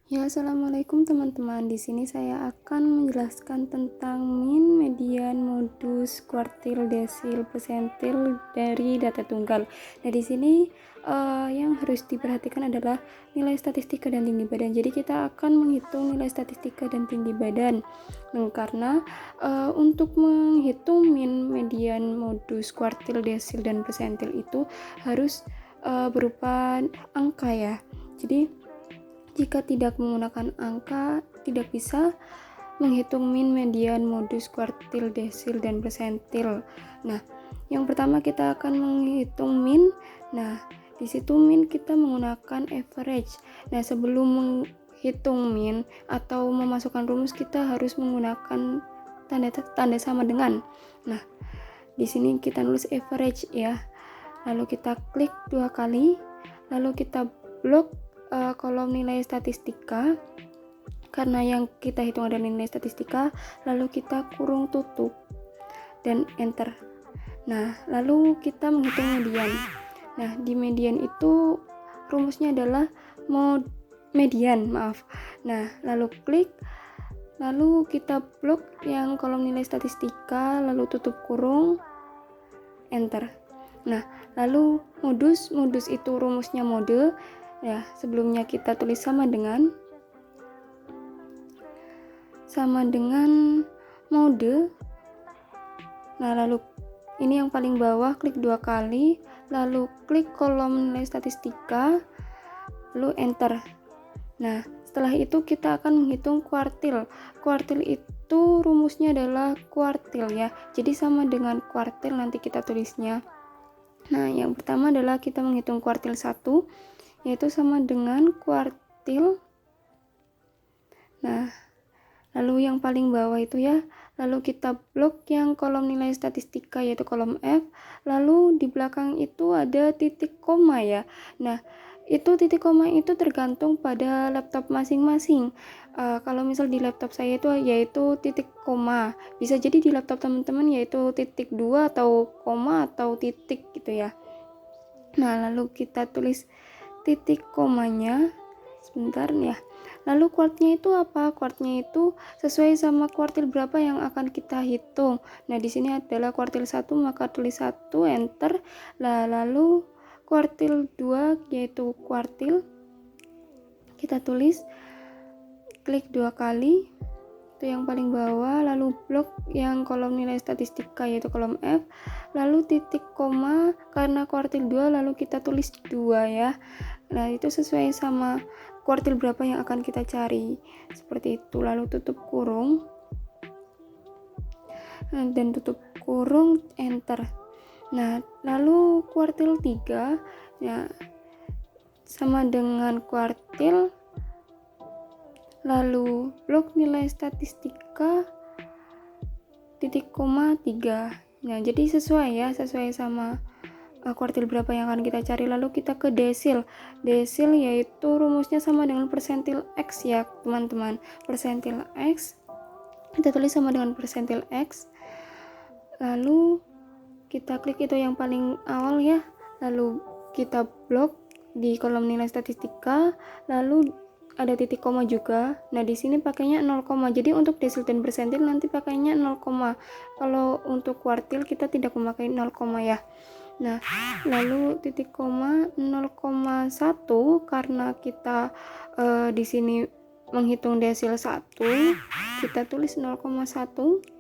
Ya, assalamualaikum teman-teman. Di sini saya akan menjelaskan tentang min, median, modus, kuartil, desil, persentil dari data tunggal. Nah, di sini yang harus diperhatikan adalah nilai statistika dan tinggi badan. Jadi kita akan menghitung nilai statistika dan tinggi badan. Nah, karena untuk menghitung min, median, modus, kuartil, desil, dan persentil itu harus berupa angka ya. Jadi jika tidak menggunakan angka, tidak bisa menghitung min, median, modus, kuartil, desil, dan persentil. Nah, yang pertama kita akan menghitung min. Nah, di situ min kita menggunakan average. Nah, sebelum menghitung min atau memasukkan rumus, kita harus menggunakan tanda sama dengan. Nah, di sini kita nulis average ya. Lalu kita klik 2 kali, lalu kita blok kolom nilai statistika karena yang kita hitung adalah nilai statistika, lalu kita kurung tutup dan enter. Nah, lalu kita menghitung median. Nah, di median itu rumusnya adalah median. Nah, lalu klik, lalu kita blok yang kolom nilai statistika, lalu tutup kurung, enter. Nah, lalu modus itu rumusnya mode. Ya, sebelumnya kita tulis sama dengan mode. Nah, lalu ini yang paling bawah, klik 2 kali, lalu klik kolom nilai statistika, lalu enter. Nah, setelah itu kita akan menghitung kuartil. Kuartil itu rumusnya adalah kuartil ya. Jadi sama dengan kuartil nanti kita tulisnya. Nah, yang pertama adalah kita menghitung kuartil 1, yaitu sama dengan kuartil. Nah, lalu yang paling bawah itu ya, lalu kita blok yang kolom nilai statistika yaitu kolom F, lalu di belakang itu ada titik koma ya. Nah, itu titik koma itu tergantung pada laptop masing-masing. Kalau misal di laptop saya itu yaitu titik koma, bisa jadi di laptop teman-teman yaitu titik 2 atau koma atau titik gitu ya. Nah, lalu kita tulis titik komanya sebentar ya. Lalu kuartnya itu apa? Kuartnya itu sesuai sama kuartil berapa yang akan kita hitung. Nah, di sini adalah kuartil 1, maka tulis 1, enter. Lalu kuartil 2 yaitu kuartil, kita tulis, klik 2 kali, itu yang paling bawah, lalu blok yang kolom nilai statistika yaitu kolom F, lalu titik koma karena kuartil 2 lalu kita tulis 2 ya. Nah, itu sesuai sama kuartil berapa yang akan kita cari, seperti itu. Lalu tutup kurung dan tutup kurung, enter. Nah, lalu kuartil 3 ya sama dengan kuartil, lalu blok nilai statistika titik koma 3. Nah, jadi sesuai sama kuartil berapa yang akan kita cari. Lalu kita ke desil yaitu rumusnya sama dengan persentil X ya teman-teman. Persentil X kita tulis sama dengan persentil X, lalu kita klik itu yang paling awal ya, lalu kita blok di kolom nilai statistika, lalu ada titik koma juga. Nah, di sini pakainya 0, jadi untuk desil dan persentil nanti pakainya 0, kalau untuk kuartil kita tidak memakai 0, ya. Nah, lalu titik koma 0,1 karena kita di sini menghitung desil 1, kita tulis 0,1.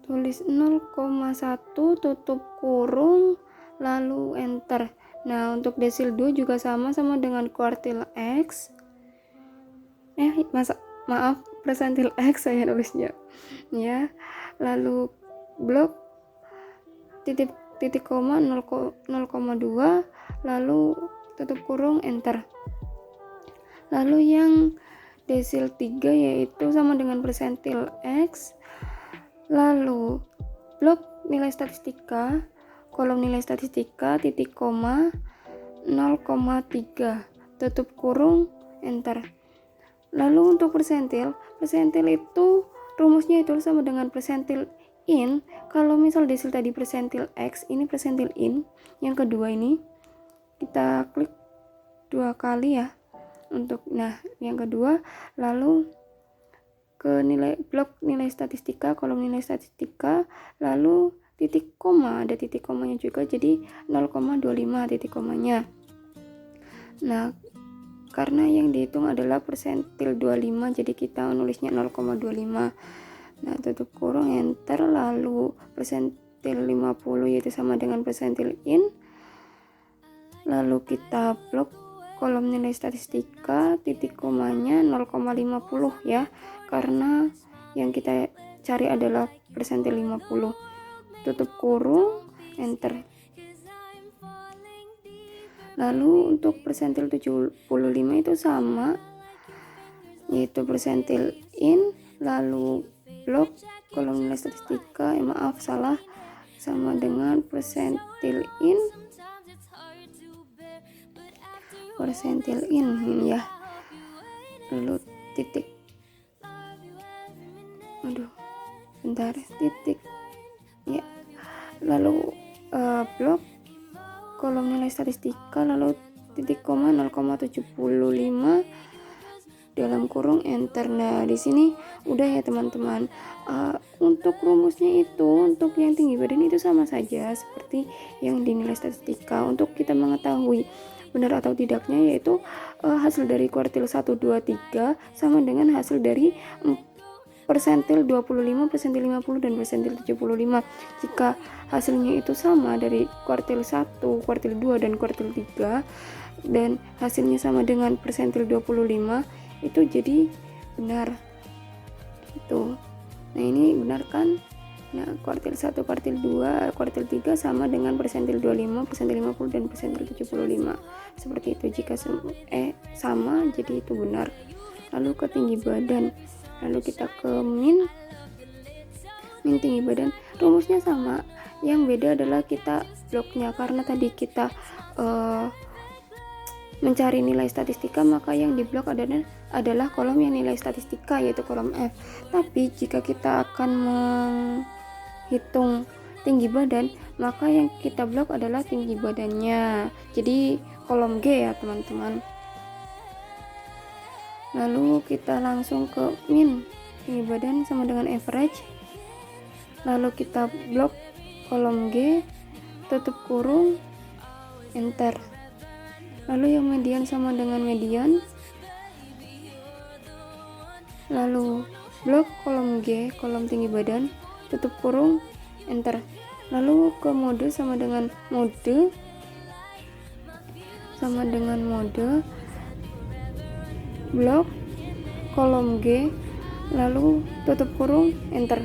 Tulis 0,1 tutup kurung lalu enter. Nah, untuk desil 2 juga sama dengan kuartil X. Maaf, persentil X saya nulisnya. Ya. Lalu blok titik koma 0,2 lalu tutup kurung, enter. Lalu yang desil 3 yaitu sama dengan persentil X, lalu blok nilai statistika, kolom nilai statistika, titik koma 0,3, tutup kurung, enter. Lalu untuk persentil itu rumusnya itu sama dengan persentil in. Kalau misal desil tadi persentil X, ini persentil in. Yang kedua ini kita klik 2 kali ya untuk yang kedua. Lalu ke blok nilai statistika, kolom nilai statistika, lalu titik koma, ada titik komanya juga, jadi 0,25 titik komanya. Nah, karena yang dihitung adalah persentil 25, jadi kita nulisnya 0,25. Nah, tutup kurung, enter, lalu persentil 50 yaitu sama dengan persentil in, lalu kita blok kolom nilai statistika, titik komanya 0,50 ya, karena yang kita cari adalah persentil 50. Tutup kurung, enter. Lalu untuk persentil 75 itu sama, yaitu persentil in, lalu blok kolom nilai statistika, maaf salah, sama dengan persentil in ya, lalu titik, titik ya, lalu blok kolom nilai statistika, lalu titik koma 0,75 dalam kurung, enter. Nah, di sini udah ya teman-teman. Untuk rumusnya itu, untuk yang tinggi badan itu sama saja seperti yang di nilai statistika. Untuk kita mengetahui benar atau tidaknya, yaitu hasil dari kuartil 1, 2, 3 sama dengan hasil dari persentil 25, persentil 50, dan persentil 75. Jika hasilnya itu sama dari kuartil 1, kuartil 2, dan kuartil 3, dan hasilnya sama dengan persentil 25, itu jadi benar. Itu. Nah, ini benar kan? Nah, kuartil 1, kuartil 2, kuartil 3 sama dengan persentil 25, persentil 50, dan persentil 75. Seperti itu. Jika sama, jadi itu benar. Lalu ke tinggi badan. Lalu kita ke min tinggi badan. Rumusnya sama. Yang beda adalah kita bloknya, karena tadi kita mencari nilai statistika, maka yang di blok adalah kolom yang nilai statistika, yaitu kolom F. Tapi jika kita akan menghitung tinggi badan, maka yang kita blok adalah tinggi badannya, jadi kolom G ya teman-teman. Lalu kita langsung ke min tinggi badan sama dengan average, lalu kita blok kolom G, tutup kurung, enter. Lalu yang median sama dengan median, lalu blok kolom G, kolom tinggi badan, tutup kurung, enter. Lalu ke mode sama dengan mode, blok kolom G, lalu tutup kurung, enter.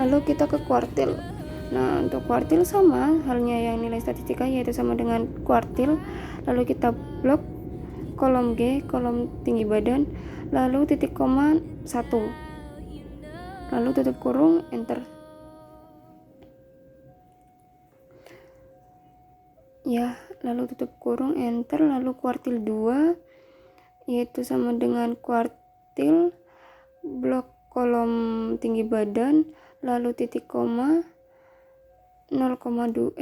Lalu kita ke kuartil. Nah, untuk kuartil sama halnya yang nilai statistika, yaitu sama dengan kuartil. Lalu kita blok kolom G, kolom tinggi badan, lalu titik koma 1, lalu tutup kurung, enter. Ya, lalu tutup kurung, enter. Lalu kuartil 2 yaitu sama dengan kuartil, blok kolom tinggi badan, lalu titik koma 0,2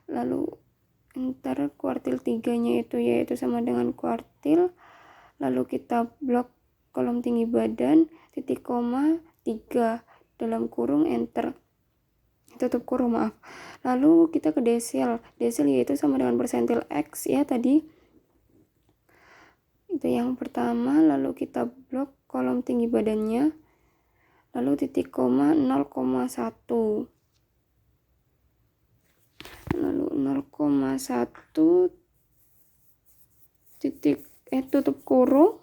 lalu enter. Kuartil 3 nya yaitu sama dengan kuartil, lalu kita blok kolom tinggi badan, titik koma 3 dalam kurung, enter, tutup kurung, lalu kita ke desil yaitu sama dengan persentil X ya tadi, itu yang pertama. Lalu kita blok kolom tinggi badannya, lalu titik koma 0,1, lalu 0,1 titik tutup kurung,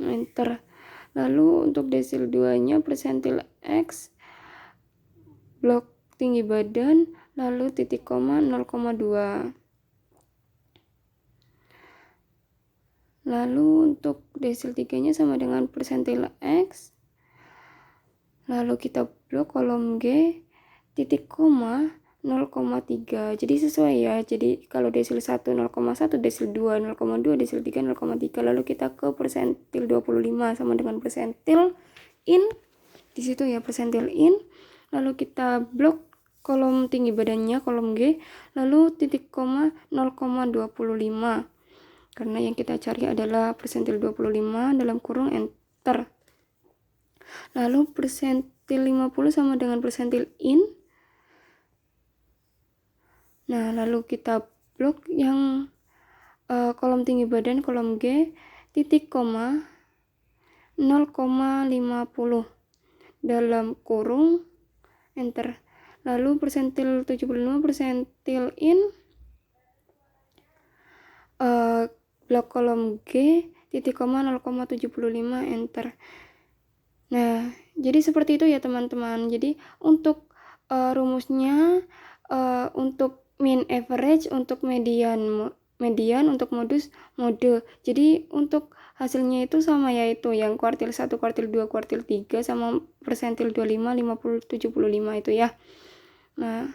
enter. Lalu untuk desil 2 nya persentil X, blok tinggi badan, lalu titik koma 0,2. Lalu untuk desil 3 nya sama dengan persentil X, lalu kita blok kolom G, titik koma 0,3. Jadi sesuai ya, jadi kalau desil 1 0,1, desil 2 0,2, desil 3 0,3. Lalu kita ke persentil 25 sama dengan persentil in, di situ ya persentil in. Lalu kita blok kolom tinggi badannya, kolom G, lalu titik koma 0,25, karena yang kita cari adalah persentil 25 dalam kurung enter. Lalu persentil 50 sama dengan persentil in. Nah, lalu kita blok yang kolom tinggi badan, kolom G, titik koma 0,50 dalam kurung enter. Lalu persentil 75, persentil in, blok kolom G, titik koma 0,75 enter. Nah, jadi seperti itu ya teman-teman. Jadi untuk rumusnya, untuk mean average, untuk median, untuk modus mode. Jadi untuk hasilnya itu sama, yaitu yang kuartil 1, kuartil 2, kuartil 3 sama persentil 25, 50, 75 itu ya. Nah,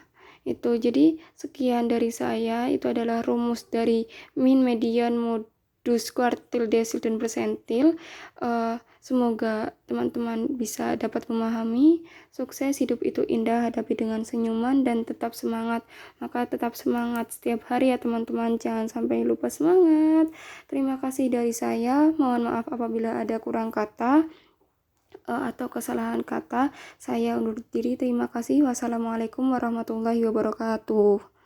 itu jadi sekian dari saya. Itu adalah rumus dari mean, median, modus, kuartil, desil, dan persentil. Semoga teman-teman bisa dapat memahami. Sukses, hidup itu indah, hadapi dengan senyuman dan tetap semangat. Maka tetap semangat setiap hari ya teman-teman, jangan sampai lupa semangat. Terima kasih dari saya. Mohon maaf apabila ada kurang kata atau kesalahan kata. Saya undur diri. Terima kasih. Wassalamualaikum warahmatullahi wabarakatuh.